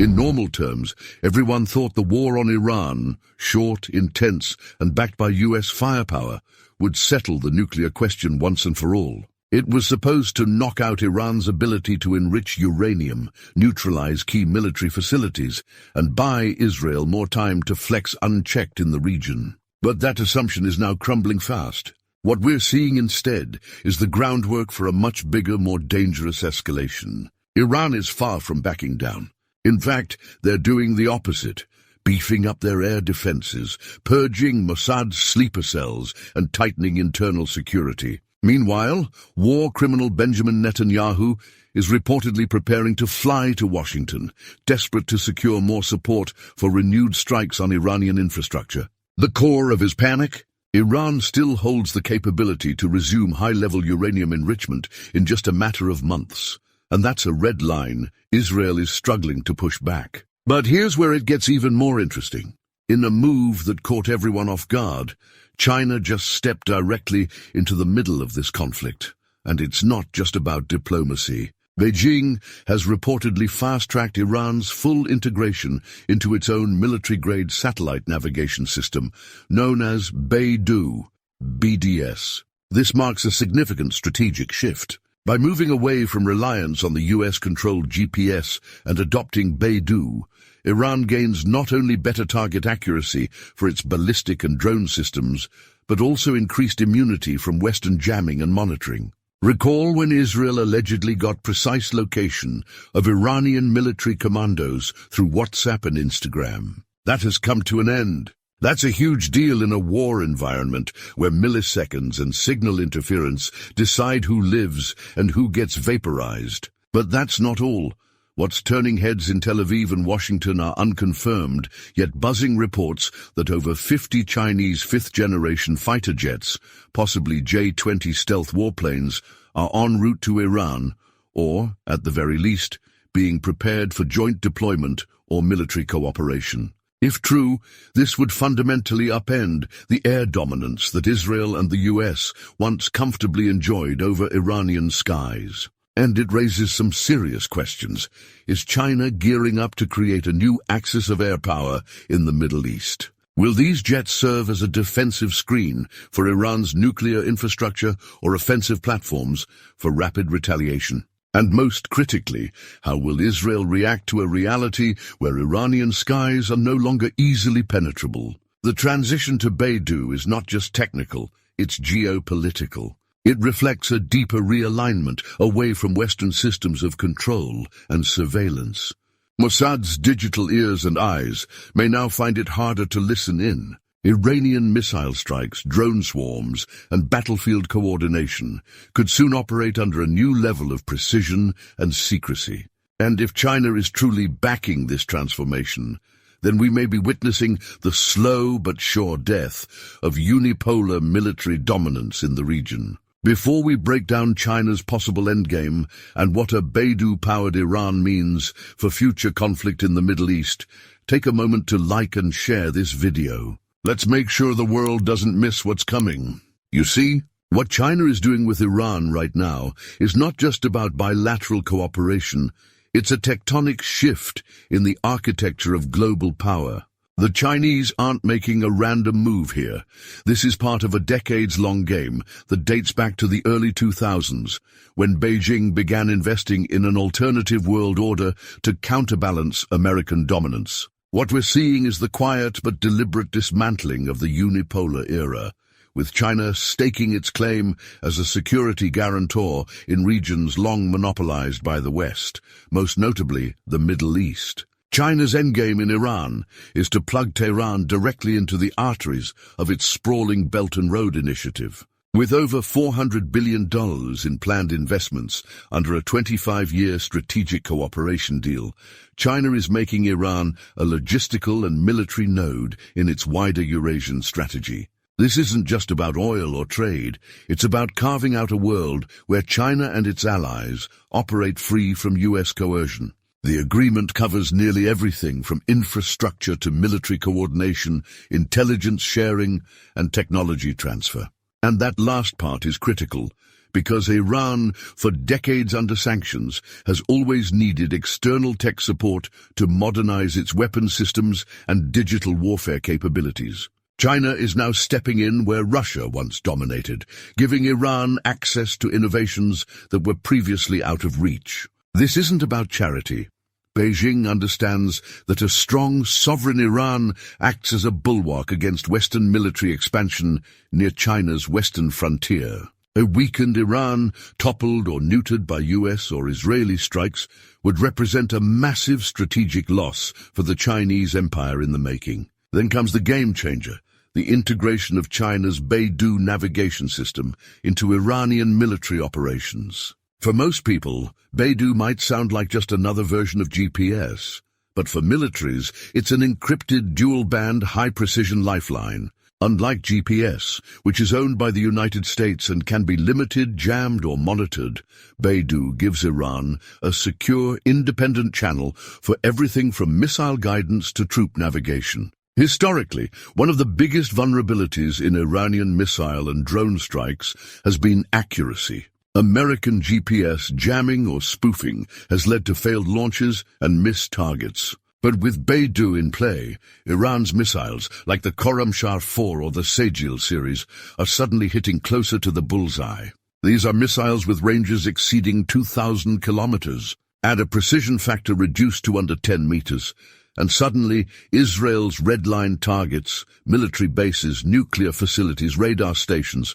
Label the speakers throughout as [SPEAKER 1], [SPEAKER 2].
[SPEAKER 1] In normal terms, everyone thought the war on Iran, short, intense, and backed by US firepower, would settle the nuclear question once and for all. It was supposed to knock out Iran's ability to enrich uranium, neutralize key military facilities, and buy Israel more time to flex unchecked in the region. But that assumption is now crumbling fast. What we're seeing instead is the groundwork for a much bigger, more dangerous escalation. Iran is far from backing down. In fact, they're doing the opposite, beefing up their air defenses, purging Mossad's sleeper cells, and tightening internal security. Meanwhile, war criminal Benjamin Netanyahu is reportedly preparing to fly to Washington, desperate to secure more support for renewed strikes on Iranian infrastructure. The core of his panic? Iran still holds the capability to resume high-level uranium enrichment in just a matter of months. And that's a red line Israel is struggling to push back. But here's where it gets even more interesting. In a move that caught everyone off guard, China just stepped directly into the middle of this conflict. And it's not just about diplomacy. Beijing has reportedly fast-tracked Iran's full integration into its own military-grade satellite navigation system, known as BeiDou, BDS. This marks a significant strategic shift. By moving away from reliance on the US-controlled GPS and adopting BeiDou, Iran gains not only better target accuracy for its ballistic and drone systems, but also increased immunity from Western jamming and monitoring. Recall when Israel allegedly got precise location of Iranian military commandos through WhatsApp and Instagram. That has come to an end. That's a huge deal in a war environment where milliseconds and signal interference decide who lives and who gets vaporized. But that's not all. What's turning heads in Tel Aviv and Washington are unconfirmed, yet buzzing reports that over 50 Chinese fifth-generation fighter jets, possibly J-20 stealth warplanes, are en route to Iran, or, at the very least, being prepared for joint deployment or military cooperation. If true, this would fundamentally upend the air dominance that Israel and the US once comfortably enjoyed over Iranian skies. And it raises some serious questions. Is China gearing up to create a new axis of air power in the Middle East? Will these jets serve as a defensive screen for Iran's nuclear infrastructure or offensive platforms for rapid retaliation? And most critically, how will Israel react to a reality where Iranian skies are no longer easily penetrable? The transition to BeiDou is not just technical, it's geopolitical. It reflects a deeper realignment away from Western systems of control and surveillance. Mossad's digital ears and eyes may now find it harder to listen in. Iranian missile strikes, drone swarms, and battlefield coordination could soon operate under a new level of precision and secrecy. And if China is truly backing this transformation, then we may be witnessing the slow but sure death of unipolar military dominance in the region. Before we break down China's possible endgame and what a BeiDou-powered Iran means for future conflict in the Middle East, take a moment to like and share this video. Let's make sure the world doesn't miss what's coming. You see, what China is doing with Iran right now is not just about bilateral cooperation, it's a tectonic shift in the architecture of global power. The Chinese aren't making a random move here. This is part of a decades-long game that dates back to the early 2000s, when Beijing began investing in an alternative world order to counterbalance American dominance. What we're seeing is the quiet but deliberate dismantling of the unipolar era, with China staking its claim as a security guarantor in regions long monopolized by the West, most notably the Middle East. China's endgame in Iran is to plug Tehran directly into the arteries of its sprawling Belt and Road initiative. With over $400 billion in planned investments under a 25-year strategic cooperation deal, China is making Iran a logistical and military node in its wider Eurasian strategy. This isn't just about oil or trade, it's about carving out a world where China and its allies operate free from US coercion. The agreement covers nearly everything from infrastructure to military coordination, intelligence sharing, and technology transfer. And that last part is critical, Because Iran, for decades under sanctions, has always needed external tech support to modernize its weapons systems and digital warfare capabilities. China is now stepping in where Russia once dominated, giving Iran access to innovations that were previously out of reach. This isn't about charity. Beijing understands that a strong, sovereign Iran acts as a bulwark against Western military expansion near China's western frontier. A weakened Iran, toppled or neutered by US or Israeli strikes, would represent a massive strategic loss for the Chinese empire in the making. Then comes the game changer, the integration of China's BeiDou navigation system into Iranian military operations. For most people, BeiDou might sound like just another version of GPS, but for militaries, it's an encrypted dual-band high-precision lifeline. Unlike GPS, which is owned by the United States and can be limited, jammed, or monitored, BeiDou gives Iran a secure, independent channel for everything from missile guidance to troop navigation. Historically, one of the biggest vulnerabilities in Iranian missile and drone strikes has been accuracy. American GPS jamming or spoofing has led to failed launches and missed targets. But with BeiDou in play, Iran's missiles, like the Khorramshahr 4 or the Sejil series, are suddenly hitting closer to the bullseye. These are missiles with ranges exceeding 2,000 kilometers. Add a precision factor reduced to under 10 meters, and suddenly Israel's red-line targets, military bases, nuclear facilities, radar stations,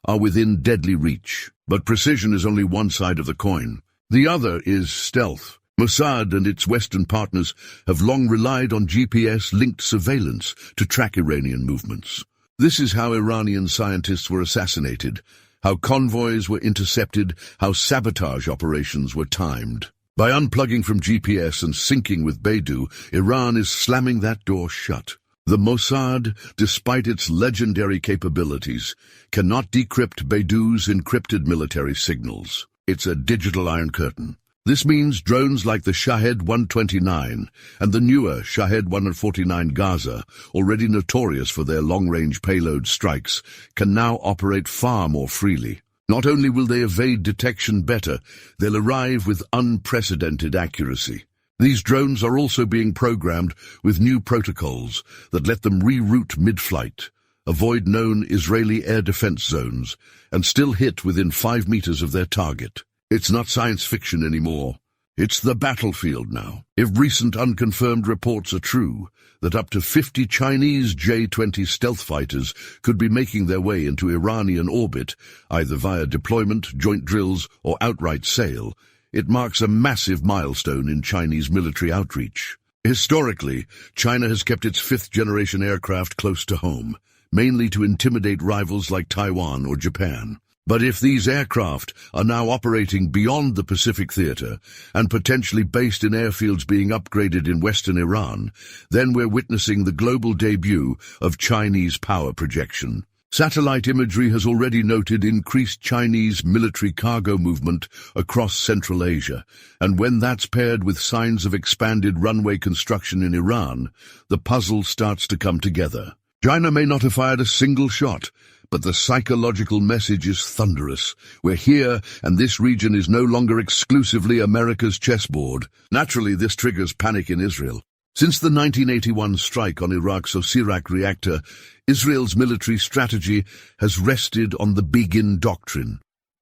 [SPEAKER 1] are within deadly reach. But precision is only one side of the coin. The other is stealth. Mossad and its Western partners have long relied on GPS-linked surveillance to track Iranian movements. This is how Iranian scientists were assassinated, how convoys were intercepted, how sabotage operations were timed. By unplugging from GPS and syncing with BeiDou, Iran is slamming that door shut. The Mossad, despite its legendary capabilities, cannot decrypt BeiDou's encrypted military signals. It's a digital iron curtain. This means drones like the Shahed 129 and the newer Shahed 149 Gaza, already notorious for their long-range payload strikes, can now operate far more freely. Not only will they evade detection better, they'll arrive with unprecedented accuracy. These drones are also being programmed with new protocols that let them reroute mid-flight, avoid known Israeli air defense zones, and still hit within 5 meters of their target. It's not science fiction anymore. It's the battlefield now. If recent unconfirmed reports are true, that up to 50 Chinese J-20 stealth fighters could be making their way into Iranian orbit, either via deployment, joint drills, or outright sale, it marks a massive milestone in Chinese military outreach. Historically, China has kept its fifth-generation aircraft close to home, mainly to intimidate rivals like Taiwan or Japan. But if these aircraft are now operating beyond the Pacific theater and potentially based in airfields being upgraded in western Iran, then we're witnessing the global debut of Chinese power projection. Satellite imagery has already noted increased Chinese military cargo movement across Central Asia, and when that's paired with signs of expanded runway construction in Iran, the puzzle starts to come together. China may not have fired a single shot, but the psychological message is thunderous. We're here, and this region is no longer exclusively America's chessboard. Naturally, this triggers panic in Israel. Since the 1981 strike on Iraq's Osirak reactor, Israel's military strategy has rested on the Begin doctrine: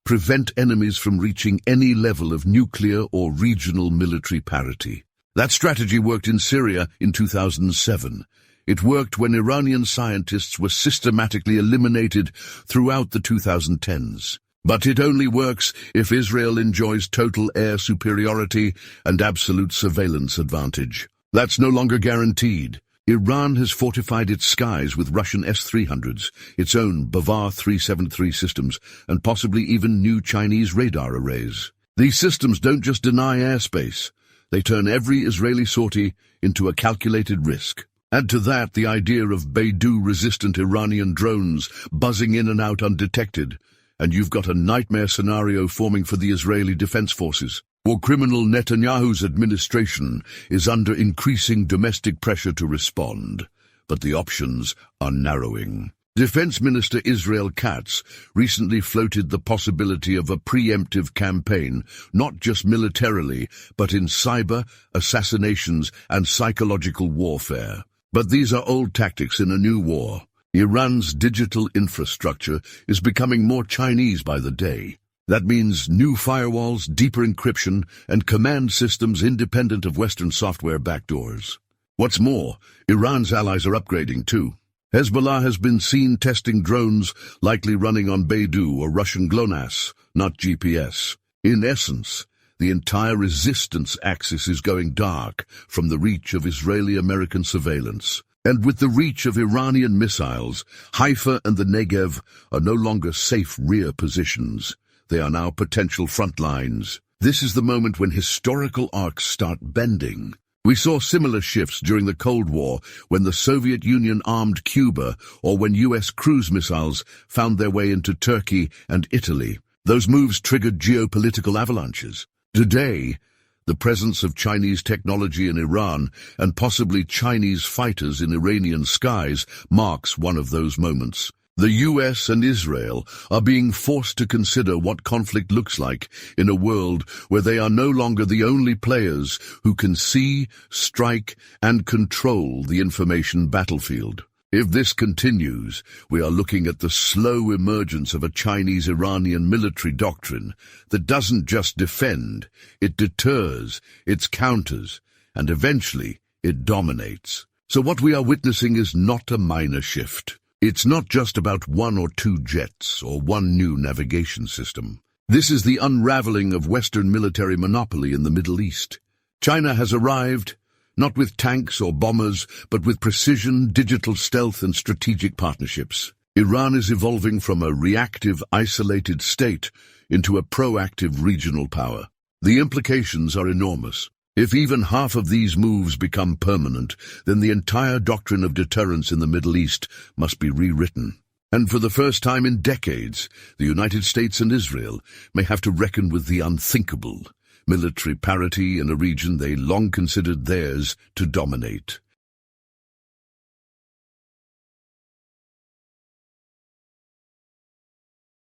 [SPEAKER 1] prevent enemies from reaching any level of nuclear or regional military parity. That strategy worked in Syria in 2007. It worked when Iranian scientists were systematically eliminated throughout the 2010s. But it only works if Israel enjoys total air superiority and absolute surveillance advantage. That's no longer guaranteed. Iran has fortified its skies with Russian S-300s, its own Bavar 373 systems, and possibly even new Chinese radar arrays. These systems don't just deny airspace. They turn every Israeli sortie into a calculated risk. Add to that the idea of BeiDou-resistant Iranian drones buzzing in and out undetected, and you've got a nightmare scenario forming for the Israeli Defense Forces. War criminal Netanyahu's administration is under increasing domestic pressure to respond, but the options are narrowing. Defense Minister Israel Katz recently floated the possibility of a preemptive campaign, not just militarily, but in cyber, assassinations, and psychological warfare. But these are old tactics in a new war. Iran's digital infrastructure is becoming more Chinese by the day. That means new firewalls, deeper encryption, and command systems independent of Western software backdoors. What's more, Iran's allies are upgrading too. Hezbollah has been seen testing drones likely running on BeiDou or Russian GLONASS, not GPS. In essence, the entire resistance axis is going dark from the reach of Israeli-American surveillance. And with the reach of Iranian missiles, Haifa and the Negev are no longer safe rear positions. They are now potential front lines. This is the moment when historical arcs start bending. We saw similar shifts during the Cold War when the Soviet Union armed Cuba or when U.S. cruise missiles found their way into Turkey and Italy. Those moves triggered geopolitical avalanches. Today, the presence of Chinese technology in Iran and possibly Chinese fighters in Iranian skies marks one of those moments. The US and Israel are being forced to consider what conflict looks like in a world where they are no longer the only players who can see, strike, and control the information battlefield. If this continues, we are looking at the slow emergence of a Chinese-Iranian military doctrine that doesn't just defend, it deters, it counters, and eventually it dominates. So what we are witnessing is not a minor shift. It's not just about one or two jets or one new navigation system. This is the unraveling of Western military monopoly in the Middle East. China has arrived, not with tanks or bombers, but with precision, digital stealth, and strategic partnerships. Iran is evolving from a reactive, isolated state into a proactive regional power. The implications are enormous. If even half of these moves become permanent, then the entire doctrine of deterrence in the Middle East must be rewritten. And for the first time in decades, the United States and Israel may have to reckon with the unthinkable, military parity in a region they long considered theirs to dominate.